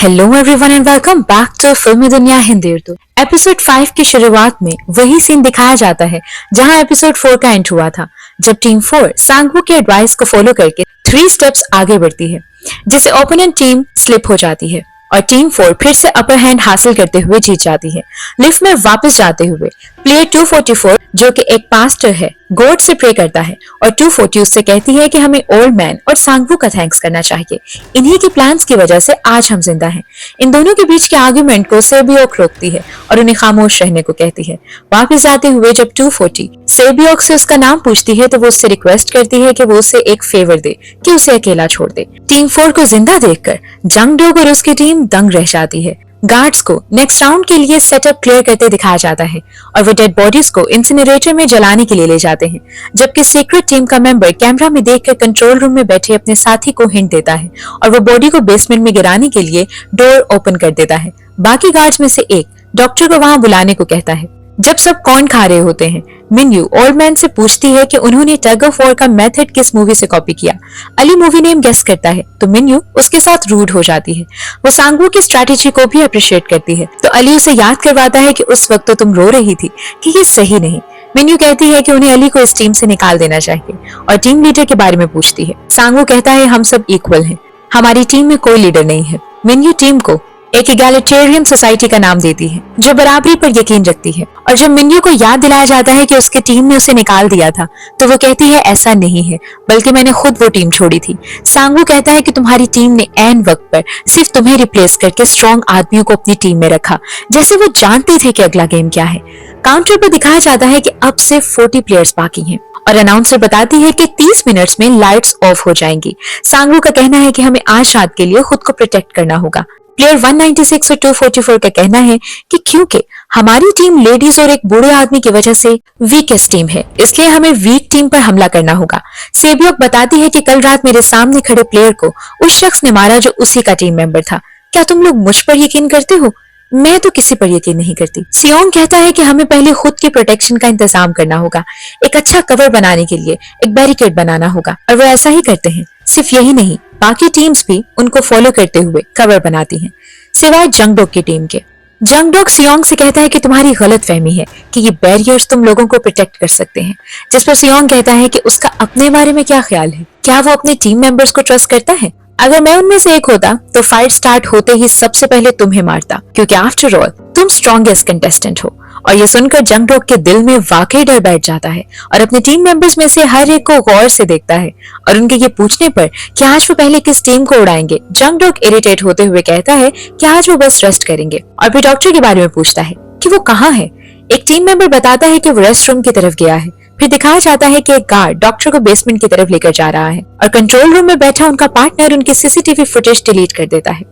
Hello everyone and welcome back to Filmi Duniya Hindi Urdu. Episode 5 की शुरुआत में वही सीन दिखाया जाता है जहां एपिसोड 4 का एंड हुआ था, जब टीम 4 सांगवू के एडवाइस को फॉलो करके 3 स्टेप्स आगे बढ़ती है, जिससे ओपोनेंट टीम स्लिप हो जाती है और टीम 4 फिर से अपर हैंड हासिल करते हुए जीत जाती है। लिफ्ट में वापस जाते हुए प्लेयर 244, जो कि एक पास्टर है, गॉड से प्रे करता है और 240 उससे कहती है कि हमें ओल्ड मैन और सांगवू का थैंक्स करना चाहिए। इन्हीं के प्लान्स की वजह से आज हम जिंदा हैं। इन दोनों के बीच के आर्गुमेंट को सेबियोक रोकती है और उन्हें खामोश रहने को कहती है। वापस जाते हुए जब 240 सेबियोक से उसका नाम पूछती है तो वो उससे रिक्वेस्ट करती है कि वो उसे एक फेवर दे कि उसे अकेला छोड़ दे। टीम 4 को जिंदा देखकर जंगडोक और उसकी टीम दंग रह जाती है। गार्ड्स को नेक्स्ट राउंड के लिए सेटअप क्लियर करते दिखाया जाता है और वो डेड बॉडीज को इंसिनरेटर में जलाने के लिए ले जाते हैं, जबकि सीक्रेट टीम का मेंबर कैमरा में देखकर कंट्रोल रूम में बैठे अपने साथी को हिंट देता है और वो बॉडी को बेसमेंट में गिराने के लिए डोर ओपन कर देता है। बाकी गार्ड्स में से एक डॉक्टर को वहां बुलाने को कहता है। जब सब कॉर्न खा रहे होते हैं, मिन्यू ओल्ड मैन से पूछती है कि उन्होंने टग ऑफ वॉर का मेथड किस मूवी से कॉपी किया। अली मूवी नेम गेस करता है तो मिन्यू उसके साथ रूड हो जाती है। वो सांगवू की स्ट्रैटेजी को भी अप्रिशिएट करती है तो अली उसे याद करवाता है कि उस वक्त तो तुम रो रही थी कि ये सही नहीं। मिन्यू कहती है कि उन्हें अली को इस टीम से निकाल देना चाहिए और टीम लीडर के बारे में पूछती है। सांगवू कहता है हम सब इक्वल हैं, हमारी टीम में कोई लीडर नहीं है। मिन्यू टीम को एक इगैलिटेरियन सोसाइटी का नाम देती है जो बराबरी पर यकीन रखती है और जब मिन्यू को याद दिलाया जाता है कि उसकी टीम ने उसे निकाल दिया था तो वो कहती है ऐसा नहीं है, बल्कि मैंने खुद वो टीम छोड़ी थी। सांगवू कहता है कि तुम्हारी टीम ने ऐन वक्त पर सिर्फ तुम्हें रिप्लेस करके स्ट्रॉन्ग आदमियों को अपनी टीम में रखा, जैसे वो जानते थे कि अगला गेम क्या है। काउंटर पर दिखाया जाता है कि अब सिर्फ 40 प्लेयर्स बाकी हैं और अनाउंसर बताती है कि 30 मिनट्स में लाइट्स ऑफ हो जाएंगी। सांगवू का कहना है कि हमें आज रात के लिए खुद को प्रोटेक्ट करना होगा। प्लेयर 196 और 244 का कहना है कि क्योंकि हमारी टीम लेडीज और एक बूढ़े आदमी की वजह से वीकेस्ट टीम है, इसलिए हमें वीक टीम पर हमला करना होगा। सेबियोक बताती है कि कल रात मेरे सामने खड़े प्लेयर को उस शख्स ने मारा जो उसी का टीम मेंबर था। क्या तुम लोग मुझ पर यकीन करते हो? मैं तो किसी पर यकीन नहीं करती। सियोंग कहता है कि हमें पहले खुद की प्रोटेक्शन का इंतजाम करना होगा। एक अच्छा कवर बनाने के लिए एक बैरिकेड बनाना होगा और वो ऐसा ही करते हैं। सिर्फ यही नहीं, बाकी टीम्स भी उनको फॉलो करते हुए कवर बनाती हैं, सिवाय जंगडोक की टीम के। जंगडोक सियोंग से कहता है कि तुम्हारी गलतफहमी है कि ये बैरियर्स तुम लोगों को प्रोटेक्ट कर सकते हैं, जिस पर सियोंग कहता है कि उसका अपने बारे में क्या ख्याल है, क्या वो अपने टीम मेंबर्स को ट्रस्ट करता है? अगर मैं उनमें से एक होता तो फाइट स्टार्ट होते ही सबसे पहले तुम्हें मारता, क्योंकि आफ्टर ऑल तुम स्ट्रॉन्गेस्ट कंटेस्टेंट हो। और ये सुनकर जंगडोक के दिल में वाकई डर बैठ जाता है और अपने टीम मेंबर्स में से हर एक को गौर से देखता है और उनके ये पूछने पर कि आज वो पहले किस टीम को उड़ाएंगे, जंगडोक इरिटेट होते हुए कहता है कि आज वो बस रेस्ट करेंगे और फिर डॉक्टर के बारे में पूछता है कि वो कहाँ है। एक टीम मेंबर बताता है कि वो रेस्ट रूम की तरफ गया है। फिर दिखाया जाता है कि एक गार्ड डॉक्टर को बेसमेंट की तरफ लेकर जा रहा है और कंट्रोल रूम में बैठा उनका पार्टनर उनकी सीसीटीवी फुटेज डिलीट कर देता है।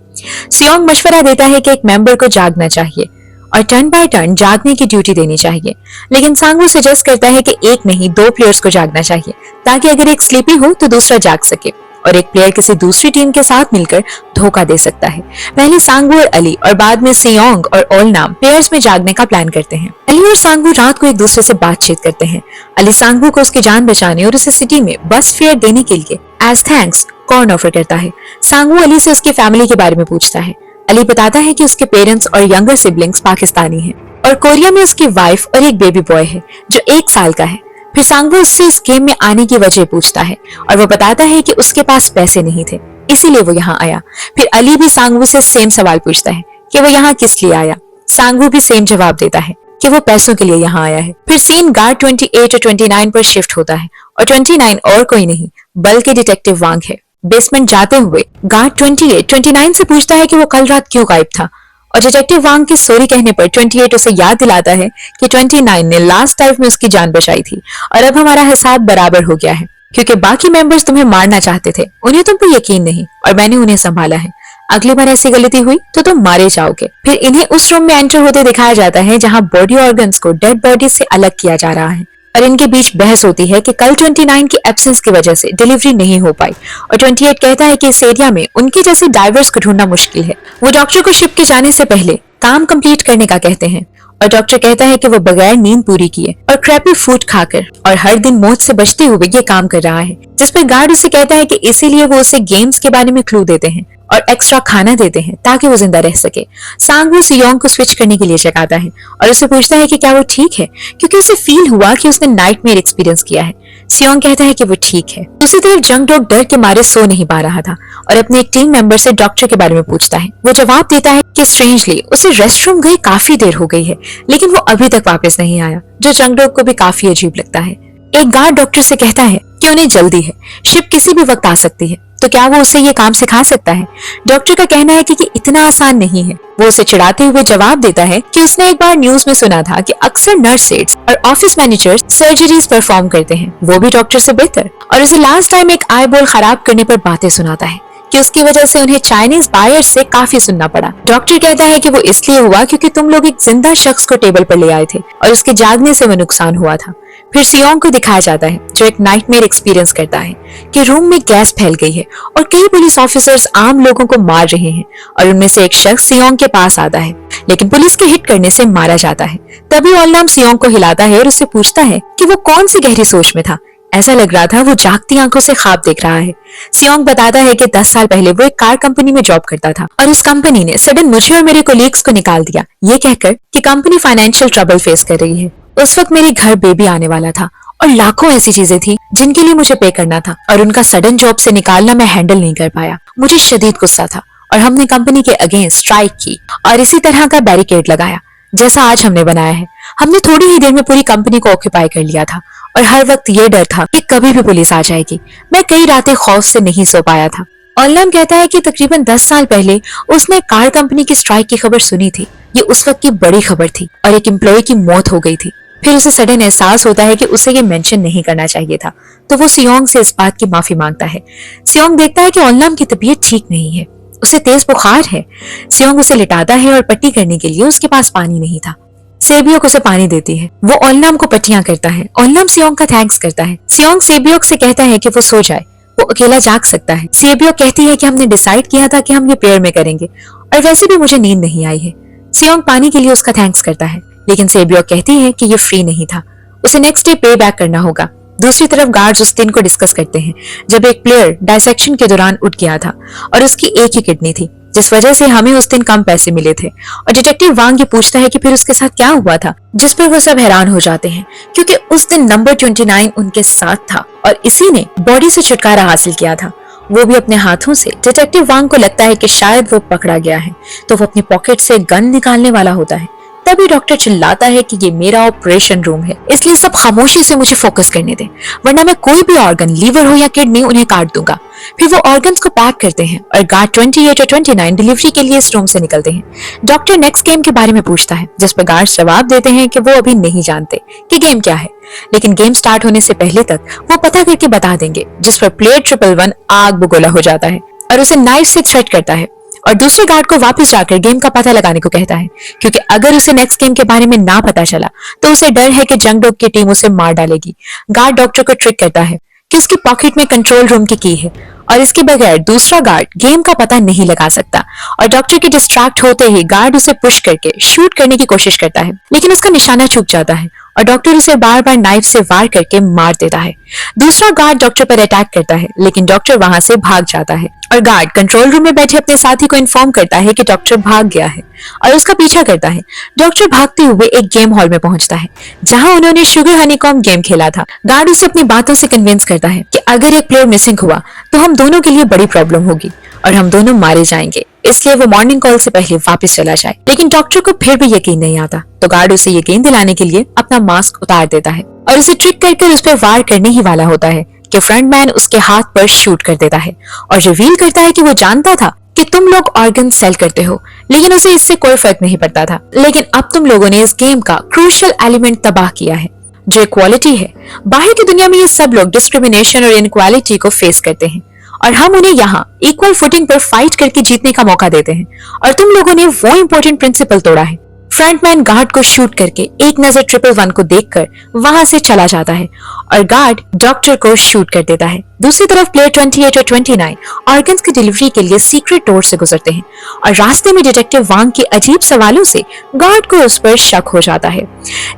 सियोंग मशवरा देता है कि एक मेंबर को जागना चाहिए और टर्न बाय टर्न जागने की ड्यूटी देनी चाहिए, लेकिन सांगवू सजेस्ट करता है कि एक नहीं 2 प्लेयर्स को जागना चाहिए ताकि अगर एक स्लीपी हो तो दूसरा जाग सके और एक प्लेयर किसी दूसरी टीम के साथ मिलकर धोखा दे सकता है। पहले सांगवू और अली और बाद में सियोंग और ओल नाम प्लेयर्स में जागने का प्लान करते हैं। अली और सांगवू रात को एक दूसरे से बातचीत करते हैं। अली सांगवू को उसकी जान बचाने और उसे सिटी में बस फेयर देने के लिए एज थैंक्स कॉर्न ऑफर करता है। सांगवू अली से उसकी फैमिली के बारे में पूछता है। अली बताता है कि उसके पेरेंट्स और यंगर सिबलिंग्स पाकिस्तानी हैं और कोरिया में उसकी वाइफ और एक बेबी बॉय है जो 1 साल का है। फिर सांगवू उससे इस गेम में आने की वजह पूछता है और वो बताता है कि उसके पास पैसे नहीं थे, इसीलिए वो यहाँ आया। फिर अली भी सांगवू से सेम सवाल पूछता है कि वो यहाँ किस लिए आया। सांगवू भी सेम जवाब देता है कि वो पैसों के लिए यहाँ आया है। फिर सीन गार्ड 28 और 29 पर शिफ्ट होता है और 29 और कोई नहीं बल्कि डिटेक्टिव वांग है। बेसमेंट जाते हुए गार्ड 28 29 से पूछता है कि वो कल रात क्यों गायब था और डिटेक्टिव वांग की सॉरी कहने पर 28 उसे याद दिलाता है कि 29 ने लास्ट टाइम में उसकी जान बचाई थी और अब हमारा हिसाब बराबर हो गया है, क्योंकि बाकी मेंबर्स तुम्हें मारना चाहते थे, उन्हें तुम पर यकीन नहीं और मैंने उन्हें संभाला है। अगली बार ऐसी गलती हुई तो तुम मारे जाओगे। फिर इन्हें उस रूम में एंटर होते दिखाया जाता है जहाँ बॉडी ऑर्गन्स को डेड बॉडी से अलग किया जा रहा है और इनके बीच बहस होती है कि कल 29 की एब्सेंस की वजह से डिलीवरी नहीं हो पाई और 28 कहता है कि इस एरिया में उनके जैसे डाइवर्स को ढूंढना मुश्किल है। वो डॉक्टर को शिप के जाने से पहले काम कंप्लीट करने का कहते हैं और डॉक्टर कहता है कि वो बगैर नींद पूरी किए और क्रैपी फूड खाकर और हर दिन मौत से बचते हुए ये काम कर रहा है, जिस पर गार्ड उसे कहता है कि इसीलिए वो उसे गेम्स के बारे में क्लू देते हैं और एक्स्ट्रा खाना देते हैं ताकि वो जिंदा रह सके। सांगवू सियोंग को स्विच करने के लिए जगाता है और उसे पूछता है कि क्या वो ठीक है, क्योंकि उसे फील हुआ कि उसने नाइटमेयर एक्सपीरियंस किया है। सियोंग कहता है कि वो ठीक है। दूसरी तरफ जंगडोक डर के मारे सो नहीं पा रहा था और अपने एक टीम मेंबर से डॉक्टर के बारे में पूछता है। वो जवाब देता है कि स्ट्रेंजली उसे रेस्टरूम गए काफी देर हो गई है, लेकिन वो अभी तक वापस नहीं आया, जो जंगडोक को भी काफी अजीब लगता है। एक गार्ड डॉक्टर से कहता है कि उन्हें जल्दी है, शिप किसी भी वक्त आ सकती है, तो क्या वो उसे ये काम सिखा सकता है। डॉक्टर का कहना है कि ये इतना आसान नहीं है। वो उसे चिढ़ाते हुए जवाब देता है कि उसने एक बार न्यूज में सुना था कि अक्सर नर्स एड्स और ऑफिस मैनेजर्स सर्जरीज परफॉर्म करते हैं, वो भी डॉक्टर से बेहतर। और उसे लास्ट टाइम एक आई बॉल खराब करने पर बातें सुनाता है कि उसकी वजह से उन्हें चाइनीज बायर्स से काफी सुनना पड़ा। डॉक्टर कहता है कि वो इसलिए हुआ क्योंकि तुम लोग एक जिंदा शख्स को टेबल पर ले आए थे और उसके जागने से वो नुकसान हुआ था। फिर सियोंग को दिखाया जाता है जो एक नाइटमेयर एक्सपीरियंस करता है कि रूम में गैस फैल गई है और कई पुलिस ऑफिसर्स आम लोगों को मार रहे हैं और उनमें से एक शख्स सियोंग के पास आता है, लेकिन पुलिस के हिट करने से मारा जाता है। तभी ऑलनाम सियोंग को हिलाता है और उससे पूछता है कि वो कौन सी गहरी सोच में था। ऐसा लग रहा था वो जागती आंखों से ख्वाब देख रहा है। सियोंग बताता है कि 10 साल पहले वो एक कार कंपनी में जॉब करता था और उस कंपनी ने सडन मुझे और मेरे कोलीग्स को निकाल दिया, ये कहकर कि कंपनी फाइनेंशियल ट्रबल फेस कर रही है। उस वक्त मेरे घर बेबी आने वाला था और लाखों ऐसी चीजें थी जिनके लिए मुझे पे करना था और उनका सडन जॉब से निकालना मैं हैंडल नहीं कर पाया। मुझे शदीद गुस्सा था और हमने कंपनी के अगेंस्ट स्ट्राइक की और इसी तरह का बैरिकेड लगाया जैसा आज हमने बनाया है। हमने थोड़ी ही देर में पूरी कंपनी को ऑक्यूपाई कर लिया था और हर वक्त ये डर था कि कभी भी पुलिस आ जाएगी। मैं कई रातें खौफ से नहीं सो पाया था। ऑलनाम कहता है कि तकरीबन 10 साल पहले उसने कार कंपनी की स्ट्राइक की खबर सुनी थी। ये उस वक्त की बड़ी खबर थी और एक एम्प्लॉय की मौत हो गई थी। फिर उसे सडन एहसास होता है कि उसे ये मेंशन नहीं करना चाहिए था, तो वो सियोंग से इस बात की माफी मांगता है। सियोंग देखता है कि ऑलनाम की तबीयत ठीक नहीं है, उसे तेज बुखार है। सियोंग उसे लिटाता है और पट्टी करने के लिए उसके पास पानी नहीं था। सेबियोक उसे पानी देती है। वो ऑलनाम को पट्टियां करता है। ऑलनाम सियोंग का थैंक्स करता है। सियोंग सेबियोक से कहता है कि वो सो जाए, वो अकेला जाग सकता है। सेबियोक कहती है कि हमने डिसाइड किया था कि हम ये पेयर में करेंगे और वैसे भी मुझे नींद नहीं आई है। सियोंग पानी के लिए उसका थैंक्स करता है, लेकिन सेबियोक कहती है कि ये फ्री नहीं था, उसे नेक्स्ट डे पे बैक करना होगा। दूसरी तरफ गार्ड्स उस दिन को डिस्कस करते हैं जब एक प्लेयर डायसेक्शन के दौरान उठ गया था और उसकी एक ही किडनी थी, जिस वजह से हमें उस दिन कम पैसे मिले थे। और डिटेक्टिव वांग ये पूछता है कि फिर उसके साथ क्या हुआ था, जिस पर वो सब हैरान हो जाते हैं क्योंकि उस दिन नंबर 29 उनके साथ था और इसी ने बॉडी से छुटकारा हासिल किया था, वो भी अपने हाथों से। डिटेक्टिव वांग को लगता है कि शायद वो पकड़ा गया है, तो वो अपनी पॉकेट से गन निकालने वाला होता है। तभी डॉक्टर चिल्लाता है कि ये मेरा ऑपरेशन रूम है, इसलिए सब खामोशी से मुझे फोकस करने दें, वरना मैं कोई भी ऑर्गन, लीवर हो या किडनी, उन्हें काट दूंगा। फिर वो ऑर्गन्स को पैक करते हैं और गार्ड 28 और 29 डिलीवरी के लिए इस रूम से निकलते हैं। डॉक्टर नेक्स्ट गेम के बारे में पूछता है, जिस पर गार्ड्स जवाब देते हैं कि वो अभी नहीं जानते कि गेम क्या है, लेकिन गेम स्टार्ट होने से पहले तक वो पता करके बता देंगे। जिस पर प्लेयर 111 आग बगोला हो जाता है और उसे नाइफ से थ्रेट करता है और दूसरे गार्ड को वापस जाकर गेम का पता लगाने को कहता है, क्योंकि अगर उसे नेक्स्ट गेम के बारे में ना पता चला तो उसे डर है कि जंगडोक की टीम उसे मार डालेगी। गार्ड डॉक्टर को ट्रिक करता है कि उसकी पॉकेट में कंट्रोल रूम की है और इसके बगैर दूसरा गार्ड गेम का पता नहीं लगा सकता। और डॉक्टर के डिस्ट्रैक्ट होते ही गार्ड उसे पुश करके शूट करने की कोशिश करता है, लेकिन उसका निशाना चूक जाता है और डॉक्टर उसे बार बार नाइफ से वार करके मार देता है। दूसरा गार्ड डॉक्टर पर अटैक करता है, लेकिन डॉक्टर वहां से भाग जाता है और गार्ड कंट्रोल रूम में बैठे अपने साथी को इन्फॉर्म करता है कि डॉक्टर भाग गया है और उसका पीछा करता है। डॉक्टर भागते हुए एक गेम हॉल में पहुंचता है जहां उन्होंने शुगर हनीकॉम्ब गेम खेला था। गार्ड उसे अपनी बातों से कन्विंस करता है कि अगर एक प्लेयर मिसिंग हुआ तो हम दोनों के लिए बड़ी प्रॉब्लम होगी और हम दोनों मारे जाएंगे, इसलिए वो मॉर्निंग कॉल से पहले वापस चला जाए। लेकिन डॉक्टर को फिर भी यकीन नहीं आता, तो गार्ड उसे यकीन दिलाने के लिए अपना मास्क उतार देता है और उसे ट्रिक करके उस पर वार करने ही वाला होता है कि फ्रंटमैन उसके हाथ पर शूट कर देता है और रिवील करता है कि वो जानता था कि तुम लोग ऑर्गन सेल करते हो, लेकिन उसे इससे कोई फर्क नहीं पड़ता था। लेकिन अब तुम लोगों ने इस गेम का क्रूशियल एलिमेंट तबाह किया है, जो इक्वालिटी है। बाहर की दुनिया में ये सब लोग डिस्क्रिमिनेशन और इनक्वालिटी को फेस करते हैं और हम उन्हें यहाँ इक्वल फुटिंग पर फाइट करके जीतने का मौका देते हैं, और तुम लोगों ने वो इम्पोर्टेंट प्रिंसिपल तोड़ा है फ्रंटमैन गार्ड को शूट करके एक नजर 111 को देखकर वहां से चला जाता है और गार्ड डॉक्टर को शूट कर देता है। दूसरी तरफ प्लेयर 28 और 29 ऑर्गन्स की डिलीवरी के लिए सीक्रेट डोर से गुजरते हैं और रास्ते में डिटेक्टिव वांग के अजीब सवालों से गार्ड को उस पर शक हो जाता है।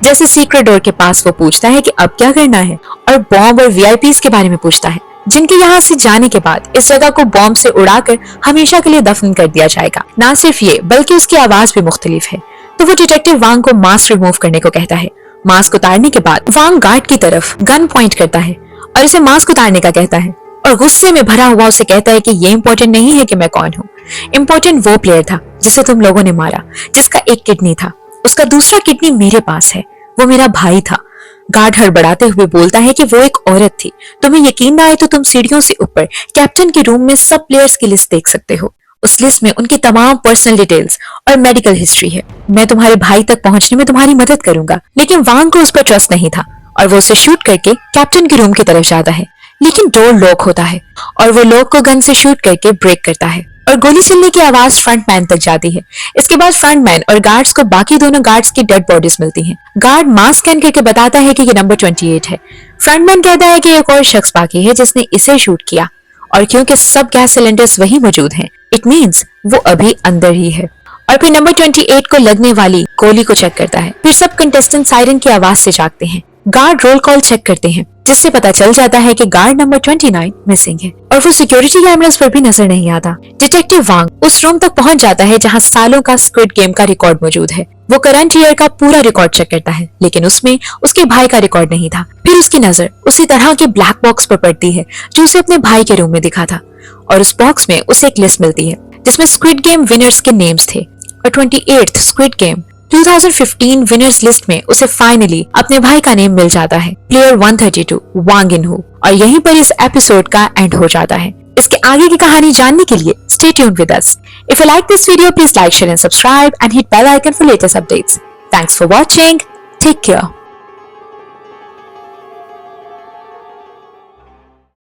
जैसे सीक्रेट डोर के पास वो पूछता है कि अब क्या करना है और बॉम्ब और वीआईपीज के बारे में पूछता है जिनके यहाँ से जाने के बाद इस जगह को बॉम्ब से उड़ाकर हमेशा के लिए दफन कर दिया जाएगा। ना सिर्फ ये बल्कि उसकी आवाज भी मुख्तलिफ है। तो वो डिटेक्टिव वांग को मास्क रिमूव करने को कहता है। मास्क उतारने के बाद वांग गार्ड की तरफ गन पॉइंट करता है और उसे मास्क उतारने का कहता है और गुस्से में भरा हुआ उसे कहता है कि ये इम्पोर्टेंट नहीं है कि मैं कौन हूँ, इम्पोर्टेंट वो प्लेयर था जिसे तुम लोगों ने मारा, जिसका एक किडनी था, उसका दूसरा किडनी मेरे पास है, वो मेरा भाई था। गार्ड हड़बड़ाते हुए बोलता है कि वो एक औरत थी। तुम्हें यकीन ना आए तो तुम सीढ़ियों से ऊपर कैप्टन के रूम में सब प्लेयर्स की लिस्ट देख सकते हो। उस लिस्ट में उनकी तमाम पर्सनल डिटेल्स और मेडिकल हिस्ट्री है। मैं तुम्हारे भाई तक पहुंचने में तुम्हारी मदद करूंगा। लेकिन वांग को उस पर ट्रस्ट नहीं था और वो उसे शूट करके कैप्टन के रूम की तरफ जाता है। लेकिन डोर लॉक होता है और वो लॉक को गन से शूट करके ब्रेक करता है और गोली चलने की आवाज फ्रंटमैन तक जाती है। इसके बाद फ्रंटमैन और गार्ड्स को बाकी दोनों गार्ड्स की डेड बॉडीज मिलती हैं। गार्ड मास्क स्कैन करके बताता है कि ये नंबर 28 है। फ्रंटमैन कहता है कि एक और शख्स बाकी है जिसने इसे शूट किया और क्योंकि सब गैस सिलेंडर्स वही मौजूद हैं, इट मींस वो अभी अंदर ही है। और फिर नंबर 28 को लगने वाली गोली को चेक करता है। फिर सब कंटेस्टेंट सायरन की आवाज से जागते हैं। गार्ड रोल कॉल चेक करते हैं जिससे पता चल जाता है कि गार्ड नंबर 29 मिसिंग है और वो सिक्योरिटी कैमरास पर भी नजर नहीं आता। डिटेक्टिव वांग उस रूम तक पहुंच जाता है जहां सालों का स्क्विड गेम का रिकॉर्ड मौजूद है। वो करंट ईयर का पूरा रिकॉर्ड चेक करता है लेकिन उसमें उसके भाई का रिकॉर्ड नहीं था। फिर उसकी नजर उसी तरह के ब्लैक बॉक्स पर पड़ती है जो उसे अपने भाई के रूम में दिखा था और उस बॉक्स में उसे एक लिस्ट मिलती है जिसमें स्क्विड गेम विनर्स के नेम्स थे और 28th squid game 2015 winners list में उसे फाइनली अपने भाई का नेम मिल जाता है, प्लेयर 132 वांग इनहू। और यहीं पर इस एपिसोड का एंड हो जाता है। इसके आगे की कहानी जानने के लिए stay tuned with us. If you like this video please like, share and subscribe and hit bell icon for latest updates. Thanks for watching. Take care.